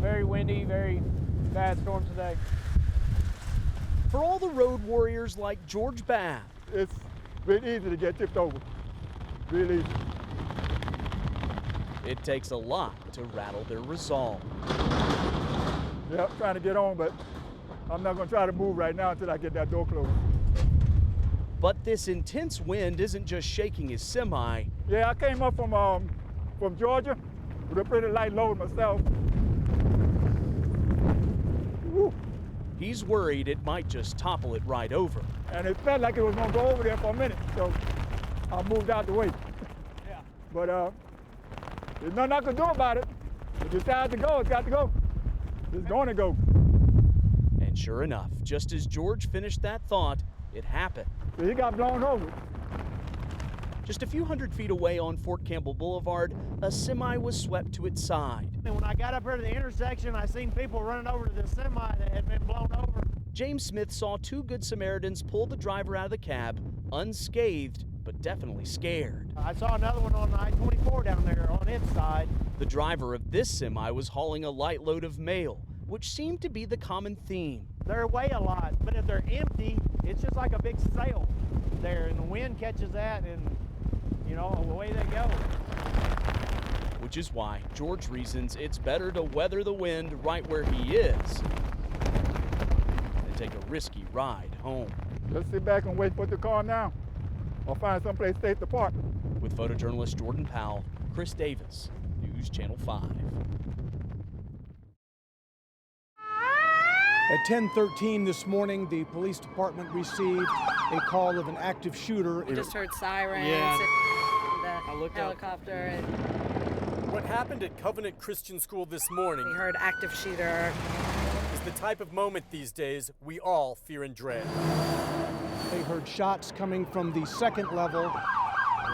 very windy, very bad storms today. For all the road warriors like George Babb, it's really easy to get tipped over, really easy. it takes a lot to rattle their resolve. Yep, trying to get on, but I'm not going to try to move right now until I get that door closed. But this intense wind isn't just shaking his semi. Yeah, I came up from Georgia with a pretty light load myself. Woo. He's worried it might just topple it right over. And it felt like it was going to go over there for a minute, so I moved out the way. Yeah. But there's nothing I can do about it. If it decides to go, it's got to go. It's going to go. And sure enough, just as George finished that thought, it happened. So he got blown over. Just a few hundred feet away on Fort Campbell Boulevard, a semi was swept to its side. And when I got up here to the intersection, I seen people running over to the semi that had been blown over. James Smith saw two Good Samaritans pull the driver out of the cab, unscathed, but definitely scared. I saw another one on I-24 down there on its side. The driver of this semi was hauling a light load of mail, which seemed to be the common theme. They weigh a lot, but if they're empty, it's just like a big sail there, and the wind catches that, and you know, away they go. Which is why George reasons it's better to weather the wind right where he is than take a risky ride home. Let's sit back and wait for it to calm down or find someplace safe to park. With photojournalist Jordan Powell, Chris Davis, News Channel 5. At 10:13 this morning, the police department received a call of an active shooter. We just heard sirens and the helicopter. What happened at Covenant Christian School this morning We heard active shooter. is the type of moment these days we all fear and dread. They heard shots coming from the second level.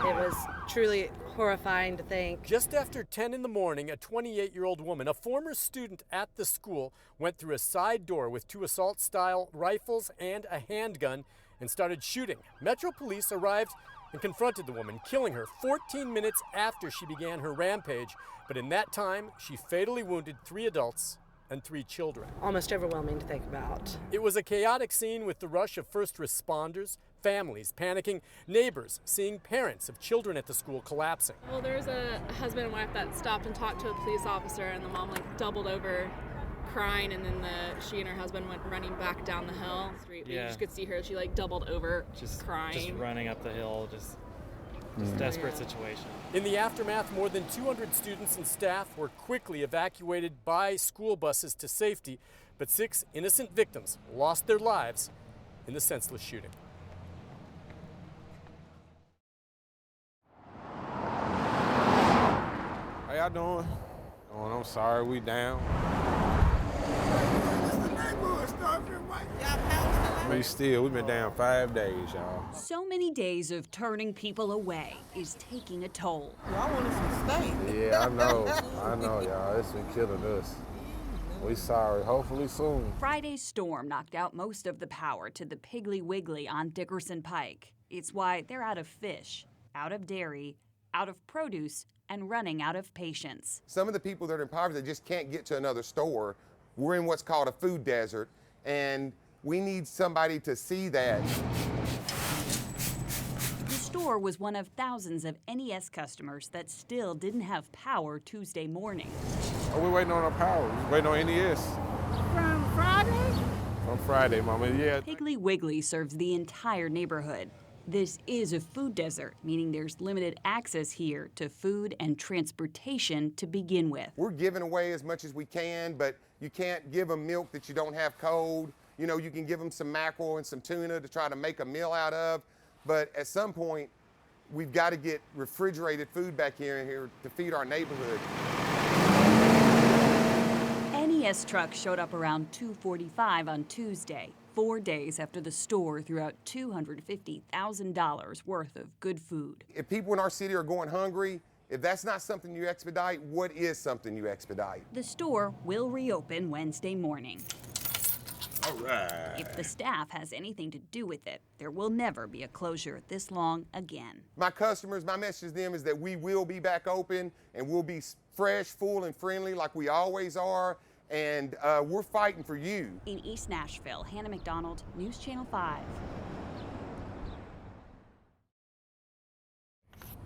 It was truly horrifying to think. Just after 10 in the morning, a 28-year-old woman, a former student at the school, went through a side door with two assault-style rifles and a handgun and started shooting. Metro Police arrived and confronted the woman, killing her 14 minutes after she began her rampage. But in that time, she fatally wounded 3 adults and 3 children. Almost overwhelming to think about. It was a chaotic scene with the rush of first responders, families panicking, neighbors seeing parents of children at the school collapsing. Well, there was a husband and wife that stopped and talked to a police officer, and the mom doubled over crying, and then she and her husband went running back down the hill. You just could see her, she doubled over crying. Just running up the hill, just desperate situation. In the aftermath, more than 200 students and staff were quickly evacuated by school buses to safety, but 6 innocent victims lost their lives in the senseless shooting. How y'all doing? I'm sorry, we down. We've been down 5 days, y'all. So many days of turning people away is taking a toll. I wanted some steak. Yeah, I know, y'all. It's been killing us. We sorry. Hopefully soon. Friday's storm knocked out most of the power to the Piggly Wiggly on Dickerson Pike. It's why they're out of fish, out of dairy, out of produce, and running out of patience. Some of the people that are in poverty that just can't get to another store, we're in what's called a food desert, and we need somebody to see that. The store was one of thousands of NES customers that still didn't have power Tuesday morning. Oh, we're waiting on our power. We're waiting on NES. From Friday? From Friday, Mama, yeah. Piggly Wiggly serves the entire neighborhood. This is a food desert, meaning there's limited access here to food and transportation to begin with. We're giving away as much as we can, but you can't give them milk that you don't have cold. You know, you can give them some mackerel and some tuna to try to make a meal out of, but at some point, we've got to get refrigerated food back here to feed our neighborhood. NES trucks showed up around 2:45 on Tuesday, 4 days after the store threw out $250,000 worth of good food. If people in our city are going hungry, if that's not something you expedite, what is something you expedite? The store will reopen Wednesday morning. All right. If the staff has anything to do with it, there will never be a closure this long again. My customers, my message to them is that we will be back open and we'll be fresh, full, and friendly like we always are. and we're fighting for you. In East Nashville, Hannah McDonald, News Channel 5.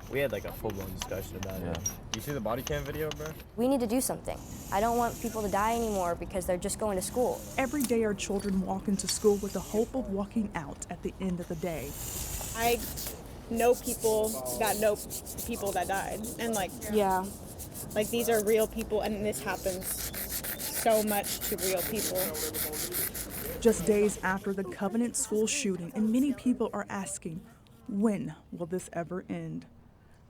We had like a full-blown discussion about it. You see the body cam video, bro? We need to do something. I don't want people to die anymore because they're just going to school. Every day our children walk into school with the hope of walking out at the end of the day. I know people that died, and like these are real people, and this happens so much to real people. Just days after the Covenant School shooting, and many people are asking, when will this ever end?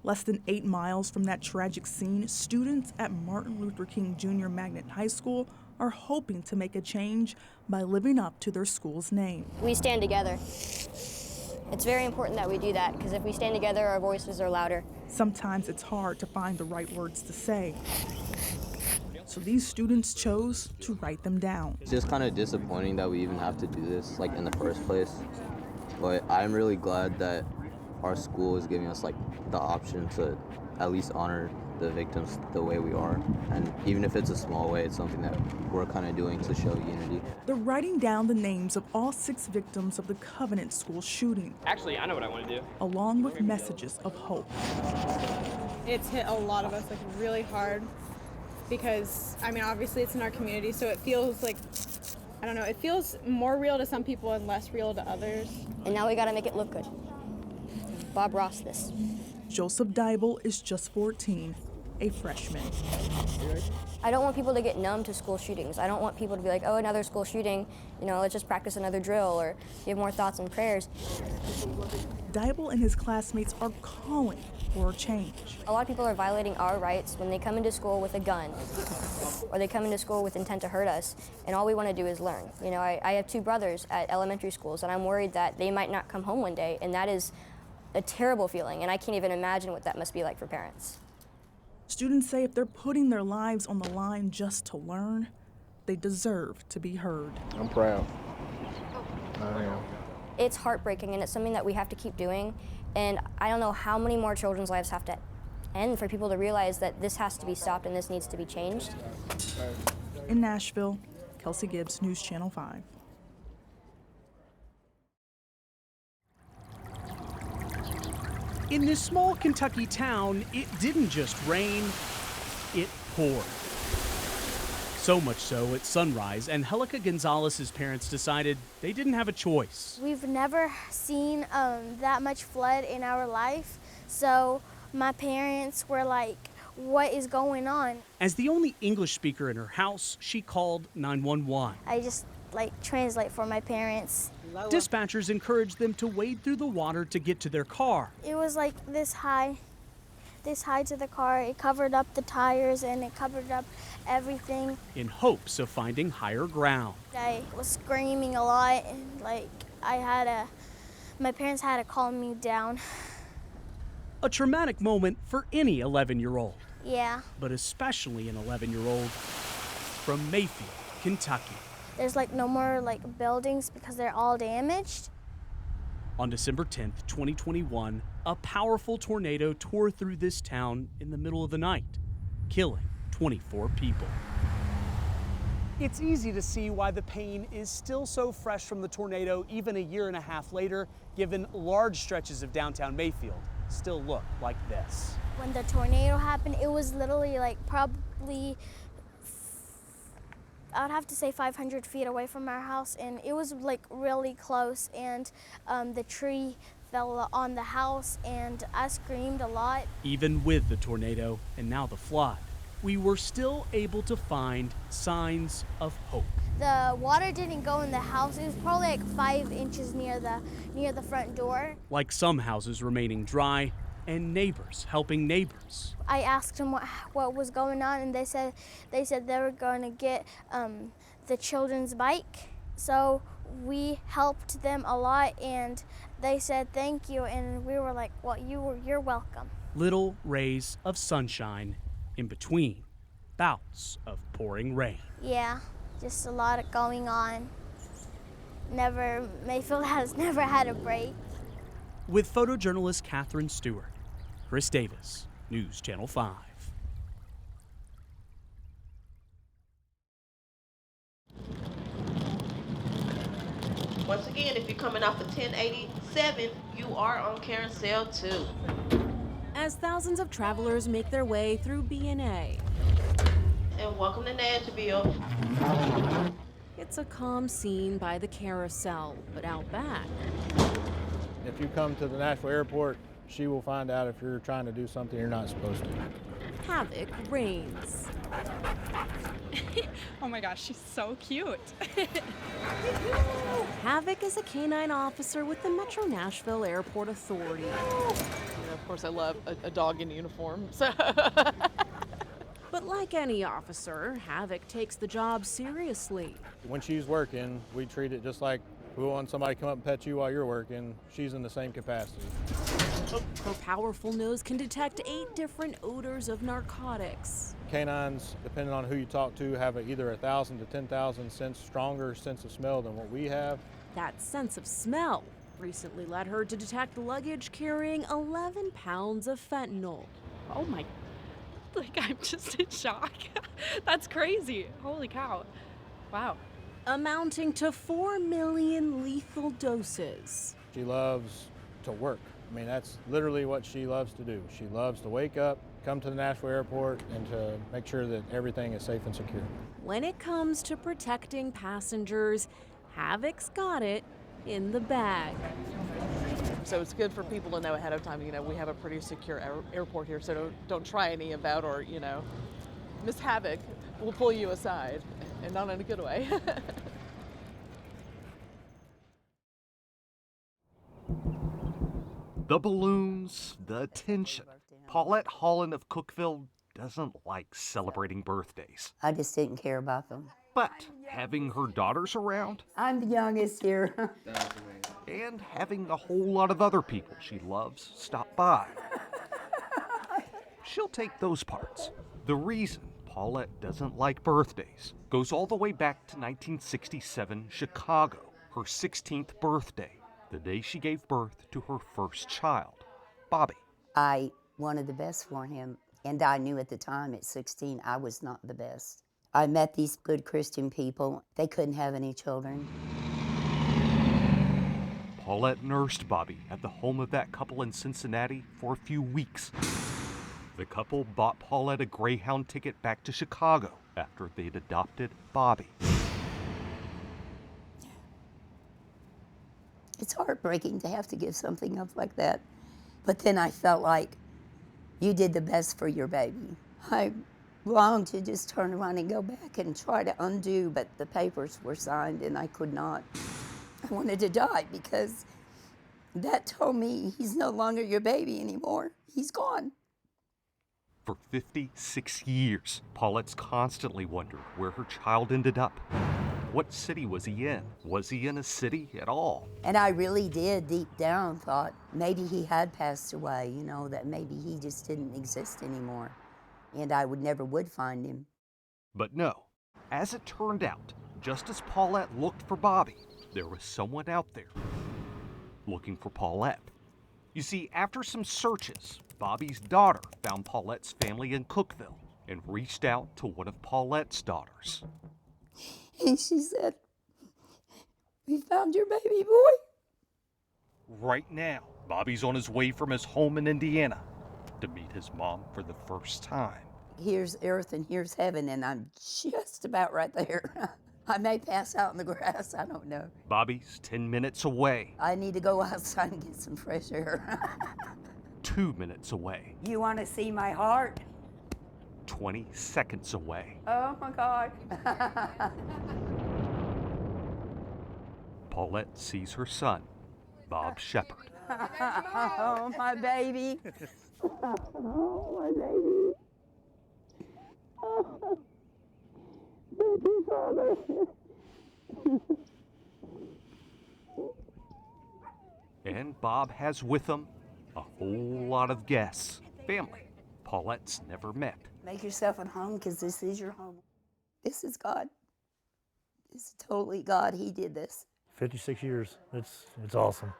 Less than 8 miles from that tragic scene, students at Martin Luther King Jr. Magnet High School are hoping to make a change by living up to their school's name. We stand together. It's very important that we do that, because if we stand together, our voices are louder. Sometimes it's hard to find the right words to say. So these students chose to write them down. It's just kind of disappointing that we even have to do this in the first place. But I'm really glad that our school is giving us the option to at least honor the victims the way we are. And even if it's a small way, it's something that we're kind of doing to show unity. They're writing down the names of all 6 victims of the Covenant School shooting. Actually, I know what I want to do. Along with messages of hope. It's hit a lot of us really hard because, obviously it's in our community, so it feels it feels more real to some people and less real to others. And now we gotta make it look good. Bob Ross this. Joseph Dybel is just 14, a freshman. I don't want people to get numb to school shootings. I don't want people to be like, oh, another school shooting, let's just practice another drill or give more thoughts and prayers. Dybel and his classmates are calling for a change. A lot of people are violating our rights when they come into school with a gun or they come into school with intent to hurt us, and all we want to do is learn. I have 2 brothers at elementary schools, and I'm worried that they might not come home one day, and that is a terrible feeling, and I can't even imagine what that must be like for parents. Students say if they're putting their lives on the line just to learn, they deserve to be heard. I'm proud. I am. It's heartbreaking, and it's something that we have to keep doing, and I don't know how many more children's lives have to end for people to realize that this has to be stopped and this needs to be changed. In Nashville, Kelsey Gibbs, News Channel 5. In this small Kentucky town, it didn't just rain, it poured. So much so, at sunrise, Angelica Gonzalez's parents decided they didn't have a choice. We've never seen that much flood in our life, so my parents were like, what is going on? As the only English speaker in her house, she called 911. I just translate for my parents. Dispatchers encouraged them to wade through the water to get to their car. It was this high to the car. It covered up the tires and it covered up everything. In hopes of finding higher ground. I was screaming a lot, and my parents had to calm me down. A traumatic moment for any 11-year-old. Yeah. But especially an 11-year-old from Mayfield, Kentucky. There's no more buildings because they're all damaged. On December 10th, 2021, a powerful tornado tore through this town in the middle of the night, killing 24 people. It's easy to see why the pain is still so fresh from the tornado even a year and a half later, given large stretches of downtown Mayfield still look like this. When the tornado happened, it was literally probably, I'd have to say 500 feet away from our house, and it was really close, and the tree fell on the house, and I screamed a lot. Even with the tornado and now the flood, we were still able to find signs of hope. The water didn't go in the house. It was probably 5 inches near the front door. Like some houses remaining dry and neighbors helping neighbors. I asked them what was going on, and they said they were going to get the children's bike. So we helped them a lot, and they said thank you, and we were like, well, you're welcome. Little rays of sunshine in between bouts of pouring rain. Yeah, just a lot going on. Mayfield has never had a break. With photojournalist Catherine Stewart, Chris Davis, News Channel 5. Once again, if you're coming off of 1087, you are on Carousel 2. As thousands of travelers make their way through B&A. And welcome to Nashville. It's a calm scene by the carousel, but out back. If you come to the Nashville airport, she will find out if you're trying to do something you're not supposed to. Havoc reigns. Oh my gosh, she's so cute. Havoc is a canine officer with the Metro Nashville Airport Authority. Of course, I love a dog in uniform. So. But like any officer, Havoc takes the job seriously. When she's working, we treat it just like we want somebody to come up and pet you while you're working. She's in the same capacity. Her powerful nose can detect 8 different odors of narcotics. Canines, depending on who you talk to, have either 1,000 to 10,000 stronger sense of smell than what we have. That sense of smell recently led her to detect luggage carrying 11 pounds of fentanyl. Oh my, I'm just in shock. That's crazy. Holy cow. Wow. Amounting to 4 million lethal doses. She loves to work. I mean, that's literally what she loves to do. She loves to wake up, come to the Nashville airport, and to make sure that everything is safe and secure. When it comes to protecting passengers, Havoc's got it in the bag. So it's good for people to know ahead of time, we have a pretty secure airport here, so don't try any of that, or, Miss Havoc will pull you aside, and not in a good way. The balloons, the attention. Paulette Holland of Cookeville doesn't like celebrating birthdays. I just didn't care about them. But having her daughters around, I'm the youngest here. and having a whole lot of other people she loves stop by, she'll take those parts. The reason Paulette doesn't like birthdays goes all the way back to 1967 Chicago, her 16th birthday, the day she gave birth to her first child, Bobby. I wanted the best for him, and I knew at the time at 16 I was not the best. I met these good Christian people. They couldn't have any children. Paulette nursed Bobby at the home of that couple in Cincinnati for a few weeks. The couple bought Paulette a Greyhound ticket back to Chicago after they'd adopted Bobby. It's heartbreaking to have to give something up like that. But then I felt like you did the best for your baby. I longed to just turn around and go back and try to undo, but the papers were signed and I could not. I wanted to die because that told me he's no longer your baby anymore. He's gone. For 56 years, Paulette's constantly wondered where her child ended up. What city was he in? Was he in a city at all? And I really did, deep down, thought maybe he had passed away, that maybe he just didn't exist anymore. And I never would find him. But no. As it turned out, just as Paulette looked for Bobby, there was someone out there looking for Paulette. You see, after some searches, Bobby's daughter found Paulette's family in Cookeville and reached out to one of Paulette's daughters. And she said, "We found your baby boy." Right now, Bobby's on his way from his home in Indiana to meet his mom for the first time. Here's earth and here's heaven, and I'm just about right there. I may pass out in the grass, I don't know. Bobby's 10 minutes away. I need to go outside and get some fresh air. 2 minutes away. You want to see my heart? 20 seconds away. Oh my God. Paulette sees her son, Bob Shepard. Oh, my baby. Oh, my baby. Oh, baby father. And Bob has with him a whole lot of guests, family Paulette's never met. Make yourself at home, because this is your home. This is God. This is totally God. He did this. 56 years. It's awesome.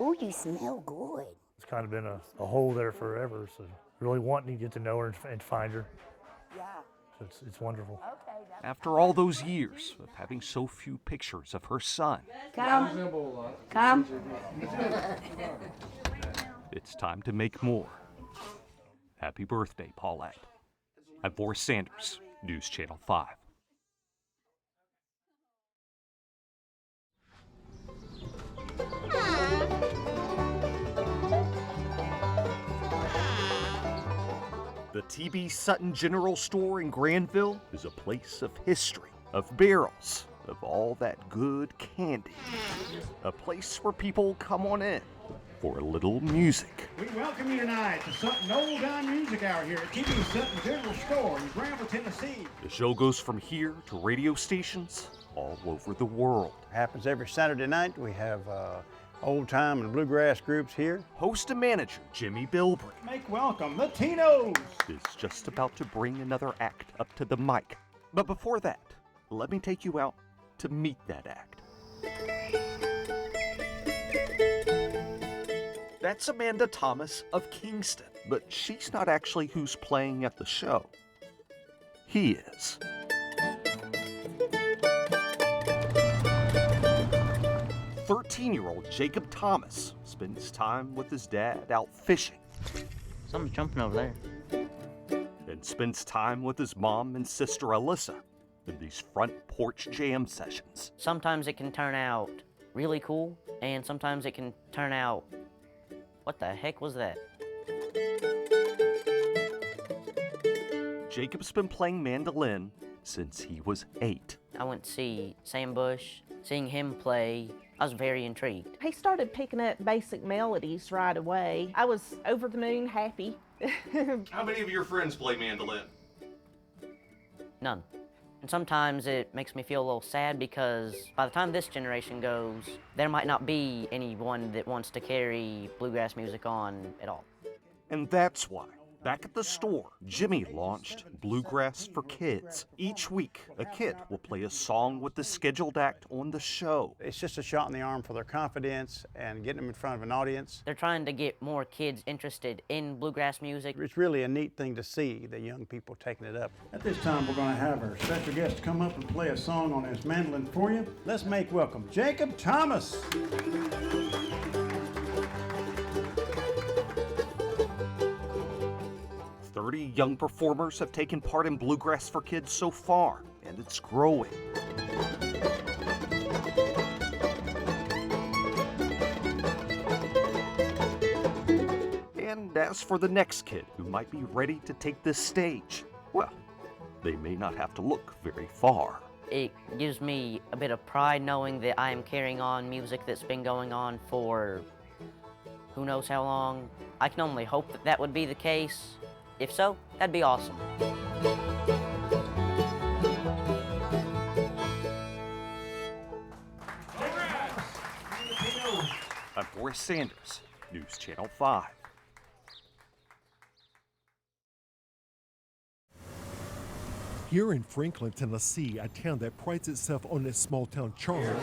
Oh, you smell good. It's kind of been a hole there forever, so really wanting to get to know her and find her. Yeah. It's wonderful. After all those years of having so few pictures of her son, Come. it's time to make more. Happy birthday, Paulette. I'm Boris Sanders, News Channel 5. The T.B. Sutton General Store in Granville is a place of history, of barrels, of all that good candy. A place where people come on in for a little music. We welcome you tonight to Sutton Old Time Music Hour here at T.B. Sutton General Store in Granville, Tennessee. The show goes from here to radio stations all over the world. Happens every Saturday night. We have old time and bluegrass groups here. Host and manager Jimmy Bilbrey Make welcome the Tinos. is just about to bring another act up to the mic. But before that, let me take you out to meet that act. That's Amanda Thomas of Kingston, but she's not actually who's playing at the show. He is. "13-year-old Jacob Thomas spends time with his dad out fishing. Something's jumping over there. And spends time with his mom and sister Alyssa in these front porch jam sessions. Sometimes it can turn out really cool, and sometimes it can turn out, what the heck was that? Jacob's been playing mandolin since he was 8. I went to see Sam Bush. Seeing him play, I was very intrigued. He started picking up basic melodies right away. I was over the moon happy. How many of your friends play mandolin? None. And sometimes it makes me feel a little sad because by the time this generation goes, there might not be anyone that wants to carry bluegrass music on at all. And that's why, back at the store, Jimmy launched Bluegrass for Kids. Each week, a kid will play a song with the scheduled act on the show. It's just a shot in the arm for their confidence and getting them in front of an audience. They're trying to get more kids interested in bluegrass music. It's really a neat thing to see, the young people taking it up. At this time, we're going to have our special guest come up and play a song on his mandolin for you. Let's make welcome Jacob Thomas. 30 young performers have taken part in Bluegrass for Kids so far, and it's growing. And as for the next kid who might be ready to take this stage, well, they may not have to look very far. It gives me a bit of pride knowing that I am carrying on music that's been going on for who knows how long. I can only hope that that would be the case. If so, that'd be awesome. I'm Boris Sanders, News Channel 5. Here in Franklin, Tennessee, a town that prides itself on its small-town charm,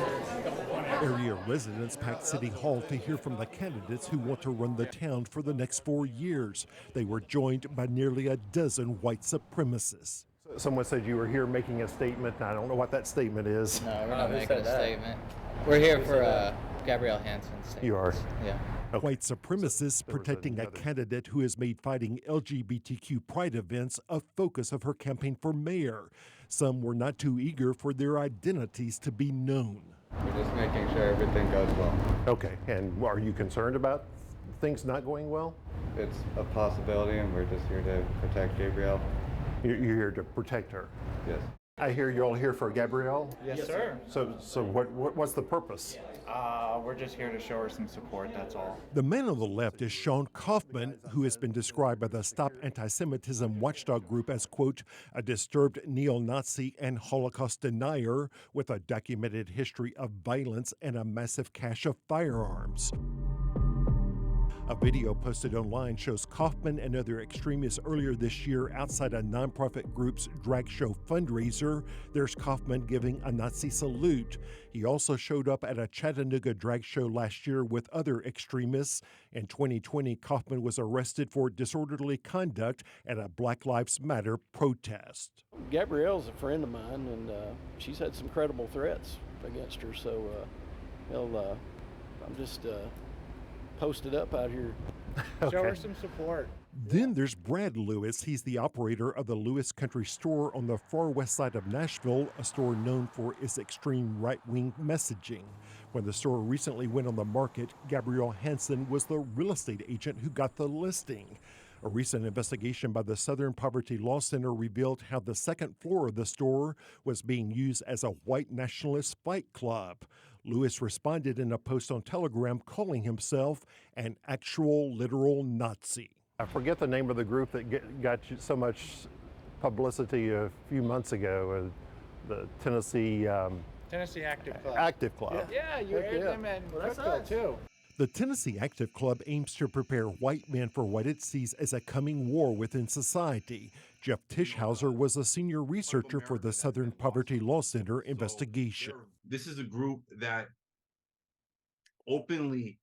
area residents packed City Hall to hear from the candidates who want to run the town for the next 4 years. They were joined by nearly a dozen white supremacists. Someone said you were here making a statement, and I don't know what that statement is. No, we're not making a statement. We're here for Gabrielle Hanson's statement. You are? Yeah. Okay. White supremacists protecting a candidate who has made fighting LGBTQ pride events a focus of her campaign for mayor. Some were not too eager for their identities to be known. We're just making sure everything goes well. Okay, and are you concerned about things not going well? It's a possibility, and we're just here to protect Gabrielle. You're here to protect her? Yes. I hear you're all here for Gabrielle? Yes, sir. So what's the purpose? We're just here to show her some support, that's all. The man on the left is Sean Kaufman, who has been described by the Stop Anti-Semitism watchdog group as, quote, a disturbed neo-Nazi and Holocaust denier with a documented history of violence and a massive cache of firearms. A video posted online shows Kaufman and other extremists earlier this year outside a nonprofit group's drag show fundraiser. There's Kaufman giving a Nazi salute. He also showed up at a Chattanooga drag show last year with other extremists. In 2020, Kaufman was arrested for disorderly conduct at a Black Lives Matter protest. Gabrielle's a friend of mine, and she's had some credible threats against her, so I'm just posted up out here. Show her some support. Then there's Brad Lewis. He's the operator of the Lewis Country Store on the far west side of Nashville, a store known for its extreme right-wing messaging. When the store recently went on the market, Gabrielle Hansen was the real estate agent who got the listing. A recent investigation by the Southern Poverty Law Center revealed how the second floor of the store was being used as a white nationalist fight club. Lewis responded in a post on Telegram calling himself an actual literal Nazi. I forget the name of the group that got you so much publicity a few months ago, the Tennessee Active Club. Active Club. Yeah, you heard them in Cookville too. The Tennessee Active Club aims to prepare white men for what it sees as a coming war within society. Jeff Tischhauser was a senior researcher for the Southern Poverty Law Center investigation. This is a group that openly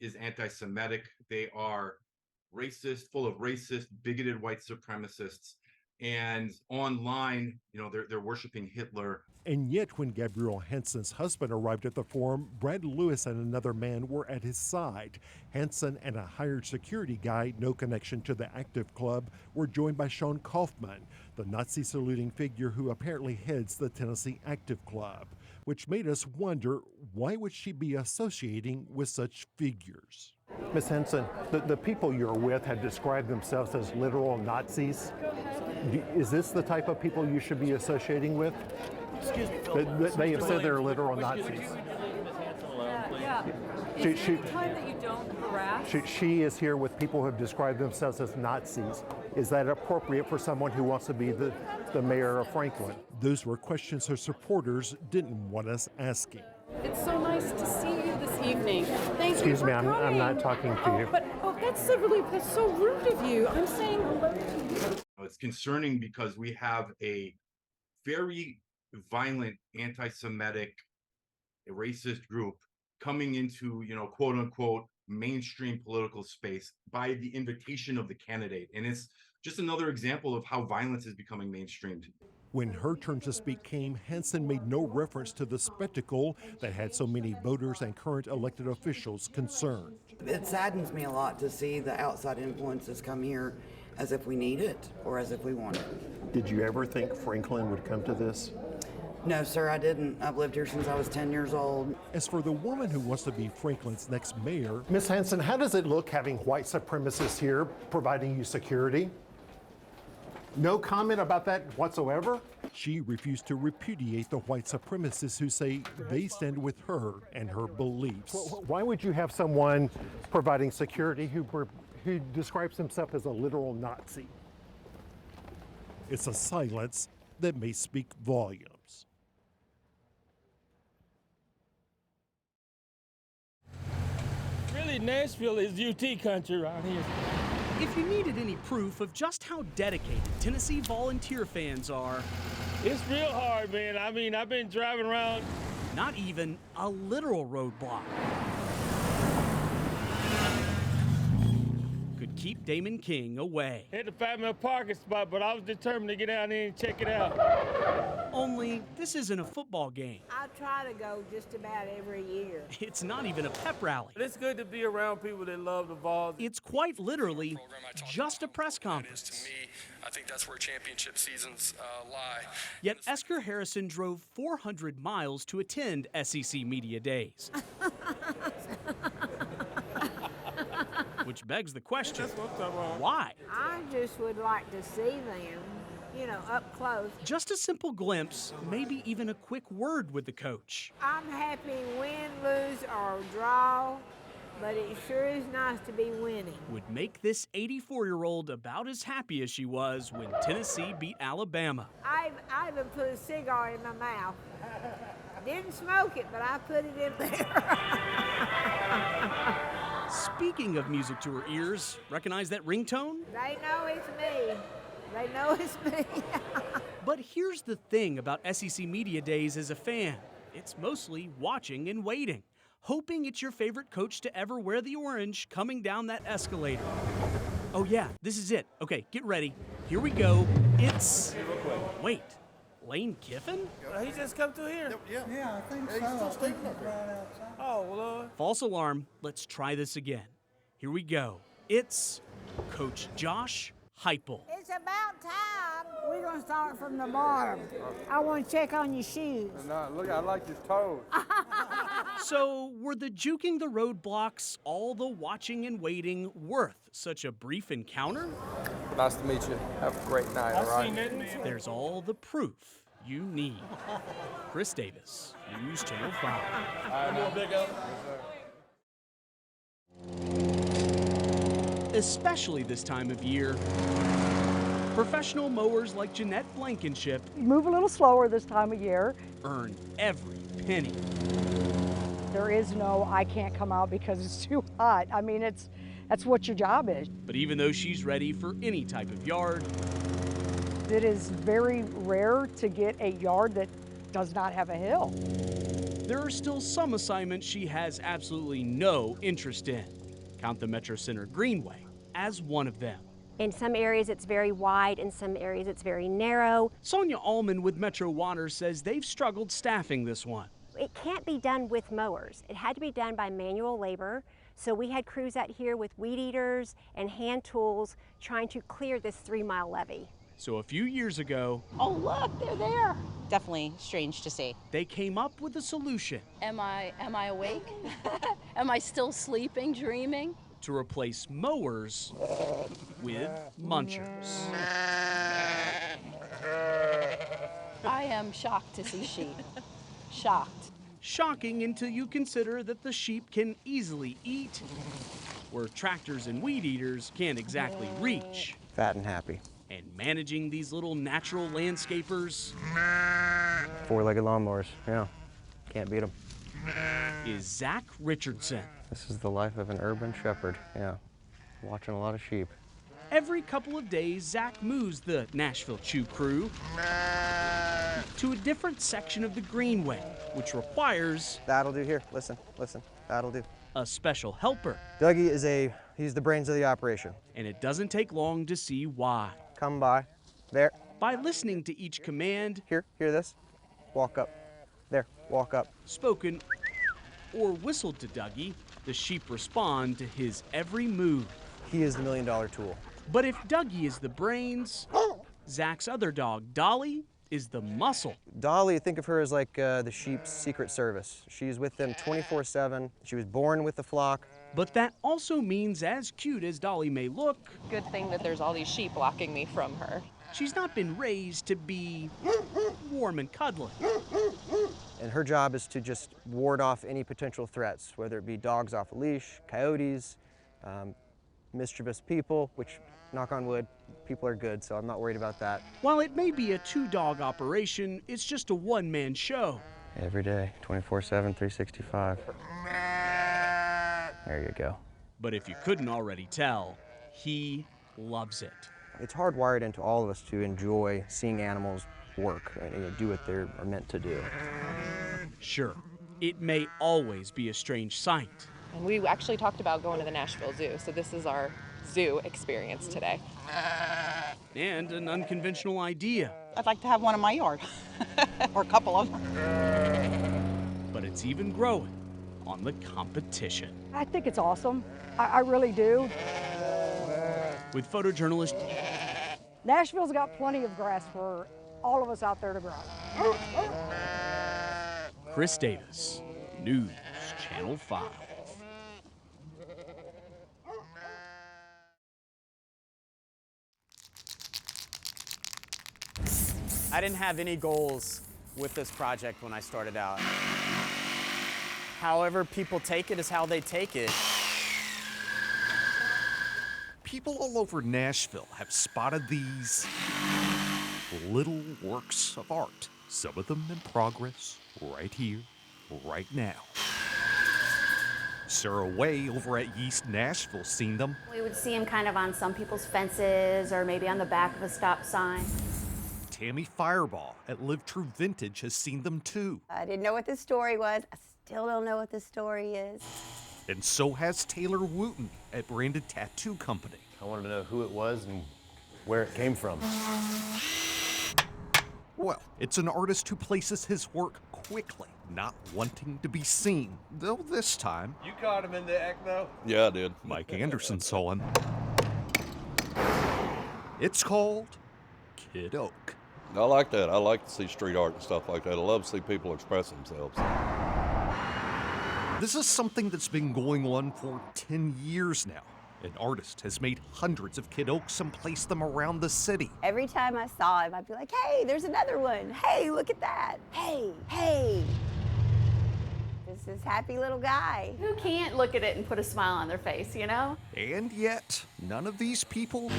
is anti-Semitic. They are racist, full of racist, bigoted white supremacists. And online, they're worshiping Hitler. And yet, when Gabrielle Hansen's husband arrived at the forum, Brad Lewis and another man were at his side. Hansen and a hired security guy, no connection to the Active Club, were joined by Sean Kaufman, the Nazi-saluting figure who apparently heads the Tennessee Active Club, which made us wonder, why would she be associating with such figures? Ms. Hansen, the people you're with have described themselves as literal Nazis. Is this the type of people you should be associating with? Excuse me, They have said they're literal Nazis. Time that you don't harass. She is here with people who have described themselves as Nazis. Is that appropriate for someone who wants to be the mayor of Franklin? Those were questions her supporters didn't want us asking. It's so nice to see you this evening. Thank Excuse you me, for coming. I'm not talking to you. But that's so rude of you. I'm saying hello to you. It's concerning because we have a very violent, anti-Semitic, racist group coming into, quote unquote, mainstream political space by the invitation of the candidate. And it's just another example of how violence is becoming mainstreamed. When her turn to speak came, Hansen made no reference to the spectacle that had so many voters and current elected officials concerned. It saddens me a lot to see the outside influences come here as if we need it or as if we want it. Did you ever think Franklin would come to this? No, sir, I didn't. I've lived here since I was 10 years old. As for the woman who wants to be Franklin's next mayor, Ms. Hansen, how does it look having white supremacists here providing you security? No comment about that whatsoever? She refused to repudiate the white supremacists who say they stand with her and her beliefs. Why would you have someone providing security who describes himself as a literal Nazi? It's a silence that may speak volumes. Really, Nashville is UT country around here. If you needed any proof of just how dedicated Tennessee volunteer fans are, it's real hard, man. I mean, I've been driving around. Not even a literal roadblock could keep Damon King away. Had to find me a parking spot, but I was determined to get out there and check it out. Only this isn't a football game. I try to go just about every year. It's not even a pep rally. But it's good to be around people that love the Vols. It's quite literally just a press conference. To me, I think that's where championship seasons lie. Yet Esker Harrison drove 400 miles to attend SEC Media Days. Which begs the question, why? I just would like to see them, up close. Just a simple glimpse, maybe even a quick word with the coach. I'm happy win, lose, or draw, but it sure is nice to be winning. Would make this 84-year-old about as happy as she was when Tennessee beat Alabama. I even put a cigar in my mouth. Didn't smoke it, but I put it in there. Speaking of music to her ears, recognize that ringtone? They know it's me. They know it's me. But here's the thing about SEC Media Days as a fan. It's mostly watching and waiting, hoping it's your favorite coach to ever wear the orange coming down that escalator. Oh yeah, this is it. Okay, get ready. Here we go. It's... Wait, Lane Kiffin? He just come through here. Yeah, I think so. Oh, Lord. False alarm. Let's try this again. Here we go. It's Coach Josh Heupel. It's about time. We're going to start from the bottom. I want to check on your shoes. No, look, I like his toes. So, were the juking the roadblocks, all the watching and waiting, worth such a brief encounter? Nice to meet you. Have a great night, all right? There's all the proof you need. Chris Davis, News Channel 5. Especially this time of year, professional mowers like Jeanette Blankenship Move a little slower this time of year. earn every penny. There is no, I can't come out because it's too hot. I mean, that's what your job is. But even though she's ready for any type of yard, It is very rare to get a yard that does not have a hill. there are still some assignments she has absolutely no interest in. Count the Metro Center Greenway as one of them. In some areas it's very wide, in some areas it's very narrow. Sonia Allman with Metro Water says they've struggled staffing this one. It can't be done with mowers. It had to be done by manual labor. So we had crews out here with weed eaters and hand tools trying to clear this 3-mile levee. So a few years ago, Oh, look, they're there. Definitely strange to see. they came up with a solution Am I awake? Am I still sleeping, dreaming? to replace mowers with munchers. I am shocked to see sheep. Shocked. Shocking until you consider that the sheep can easily eat, where tractors and weed eaters can't exactly reach. Fat and happy. And managing these little natural landscapers 4-legged lawnmowers, yeah. Can't beat them. is Zach Richardson. This is the life of an urban shepherd, yeah. Watching a lot of sheep. Every couple of days, Zach moves the Nashville Chew crew to a different section of the Greenway, which requires... That'll do here, listen, that'll do. A special helper. Dougie he's the brains of the operation. And it doesn't take long to see why. Come by, there. By listening to each command... Hear this? Walk up. There, walk up. Spoken or whistled to Dougie, the sheep respond to his every move. He is the $1 million tool. But if Dougie is the brains, Zach's other dog, Dolly, is the muscle. Dolly, think of her as like the sheep's secret service. She's with them 24/7. She was born with the flock. But that also means, as cute as Dolly may look, Good thing that there's all these sheep blocking me from her. she's not been raised to be warm and cuddly. And her job is to just ward off any potential threats, whether it be dogs off a leash, coyotes, mischievous people, which, knock on wood, people are good, so I'm not worried about that. While it may be a 2-dog operation, it's just a one-man show. Every day, 24/7, 365. There you go. But if you couldn't already tell, he loves it. It's hardwired into all of us to enjoy seeing animals work and do what they're meant to do. Sure, it may always be a strange sight. And we actually talked about going to the Nashville Zoo, so this is our zoo experience today. And an unconventional idea. I'd like to have one in my yard, or a couple of them. But it's even growing on the competition. I think it's awesome. I really do. With photojournalist Nashville's got plenty of grass for all of us out there to grow. Chris Davis, News Channel 5. I didn't have any goals with this project when I started out. However people take it is how they take it. People all over Nashville have spotted these little works of art, some of them in progress right here, right now. Sarah Way over at East Nashville seen them. We would see them kind of on some people's fences or maybe on the back of a stop sign. Tammy Fireball at Live True Vintage has seen them too. I didn't know what this story was. I still don't know what this story is. And so has Taylor Wooten at Branded Tattoo Company. I wanted to know who it was and where it came from. Well, it's an artist who places his work quickly, not wanting to be seen. Though this time, You caught him in the act, though? yeah, I did. Mike Anderson saw him. It's called Kid Oak. I like that. I like to see street art and stuff like that. I love to see people express themselves. This is something that's been going on for 10 years now. An artist has made hundreds of Kid Oaks and placed them around the city. Every time I saw him, I'd be like, hey, there's another one. Hey, look at that. Hey, hey. This happy little guy. Who can't look at it and put a smile on their face, you know? And yet, none of these people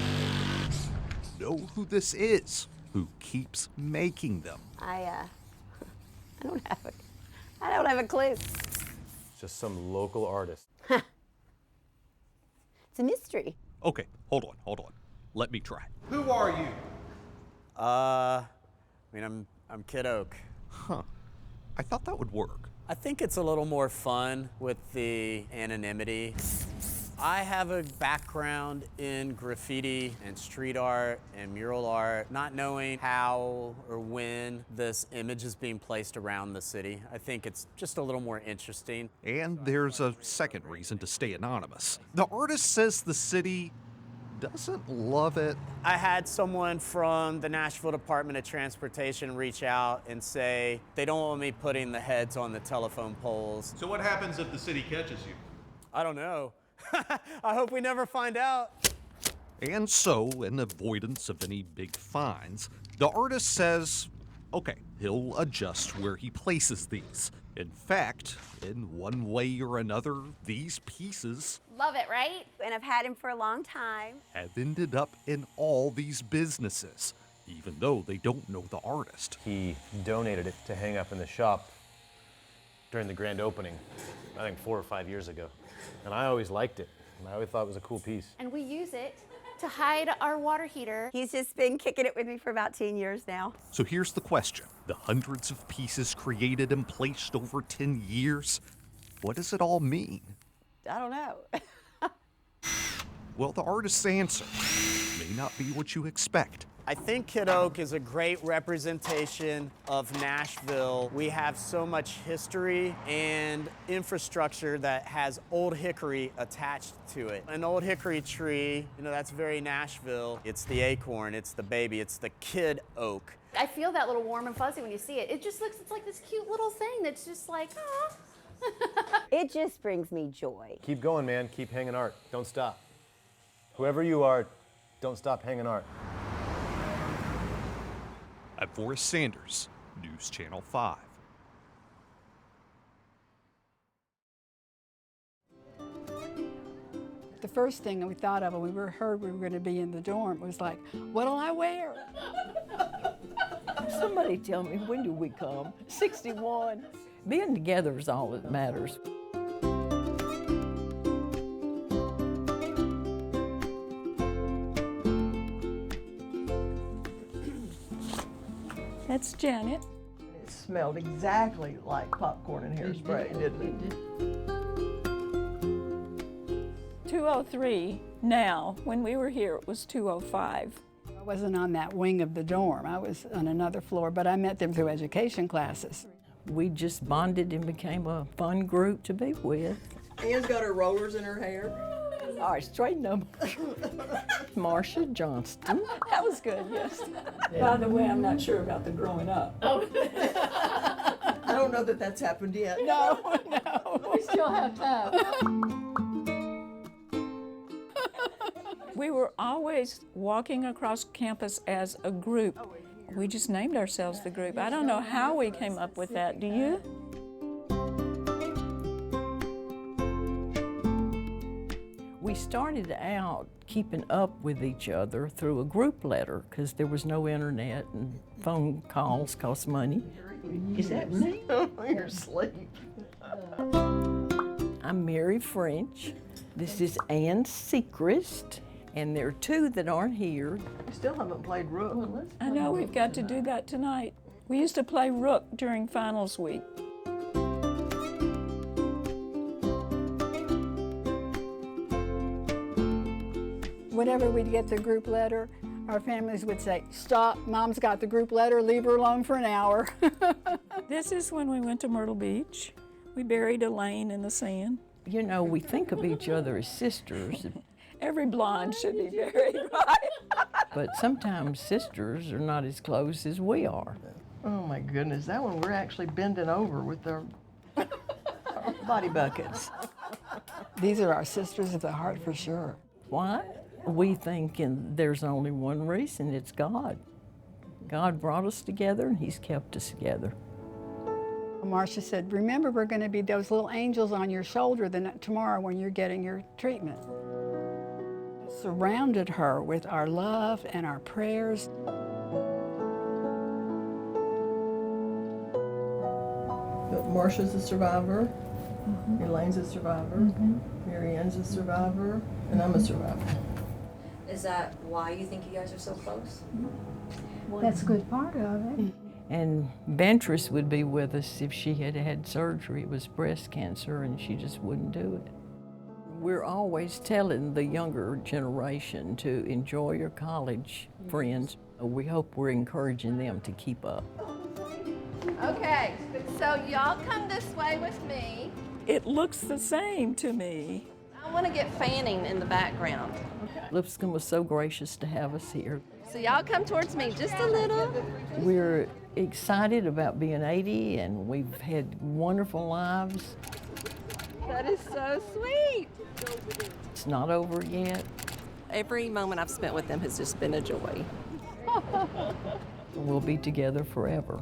know who this is, who keeps making them. I don't have a clue. Just some local artist. It's a mystery. Okay, hold on. Let me try. Who are you? I'm Kid Oak. Huh. I thought that would work. I think it's a little more fun with the anonymity. I have a background in graffiti and street art and mural art, not knowing how or when this image is being placed around the city. I think it's just a little more interesting. And there's a second reason to stay anonymous. The artist says the city doesn't love it. I had someone from the Nashville Department of Transportation reach out and say they don't want me putting the heads on the telephone poles. So what happens if the city catches you? I don't know. I hope we never find out. And so, in avoidance of any big fines, the artist says, okay, he'll adjust where he places these. In fact, in one way or another, these pieces Love it, right? And I've had him for a long time. have ended up in all these businesses, even though they don't know the artist. He donated it to hang up in the shop during the grand opening, I think 4 or 5 years ago. And I always liked it. And I always thought it was a cool piece. And we use it to hide our water heater. He's just been kicking it with me for about 10 years now. So here's the question. The hundreds of pieces created and placed over 10 years, what does it all mean? I don't know. Well, the artist's answer may not be what you expect. I think Kid Oak is a great representation of Nashville. We have so much history and infrastructure that has old hickory attached to it. An old hickory tree, that's very Nashville. It's the acorn, it's the baby, it's the Kid Oak. I feel that little warm and fuzzy when you see it. It's like this cute little thing that's just like, ah. It just brings me joy. Keep going, man. Keep hanging art. Don't stop. Whoever you are, don't stop hanging art. I'm Forrest Sanders, News Channel 5. The first thing we thought of when we heard we were going to be in the dorm was like, what'll I wear? Somebody tell me, when do we come? 61. Being together is all that matters. That's Janet. It smelled exactly like popcorn and hairspray, didn't it? 203 now. When we were here, it was 205. I wasn't on that wing of the dorm. I was on another floor, but I met them through education classes. We just bonded and became a fun group to be with. Anne's got her rollers in her hair. All right, straighten them. Marcia Johnston. That was good, yes. By the way, I'm not sure about the growing up. Oh. I don't know that that's happened yet. No. We still have time. We were always walking across campus as a group. We just named ourselves the group. I don't know how we came up with that. Do you? We started out keeping up with each other through a group letter because there was no internet and phone calls cost money. Is that me? You're asleep. I'm Mary French. This is Ann Sechrist, and there are two that aren't here. We still haven't played rook. I know, we've got to do that tonight. We used to play rook during finals week. Whenever we'd get the group letter, our families would say, "Stop, Mom's got the group letter, leave her alone for an hour." This is when we went to Myrtle Beach. We buried Elaine in the sand. You know, we think of each other as sisters. Every blonde should be buried, right? But sometimes sisters are not as close as we are. Oh my goodness, that one we're actually bending over with our body buckets. These are our sisters of the heart for sure. Why? We think there's only one reason, it's God. God brought us together and He's kept us together. Marcia said, "Remember, we're going to be those little angels on your shoulder tomorrow when you're getting your treatment." Surrounded her with our love and our prayers. But Marcia's a survivor, Elaine's a survivor, Mary Ann's a survivor, and I'm a survivor. Is that why you think you guys are so close? That's a good part of it. And Beatrice would be with us if she had had surgery. It was breast cancer and she just wouldn't do it. We're always telling the younger generation to enjoy your college friends. We hope we're encouraging them to keep up. Okay, so y'all come this way with me. It looks the same to me. I want to get Fanning in the background. Lipscomb was so gracious to have us here. So y'all come towards me just a little. We're excited about being 80 and we've had wonderful lives. That is so sweet. It's not over yet. Every moment I've spent with them has just been a joy. We'll be together forever.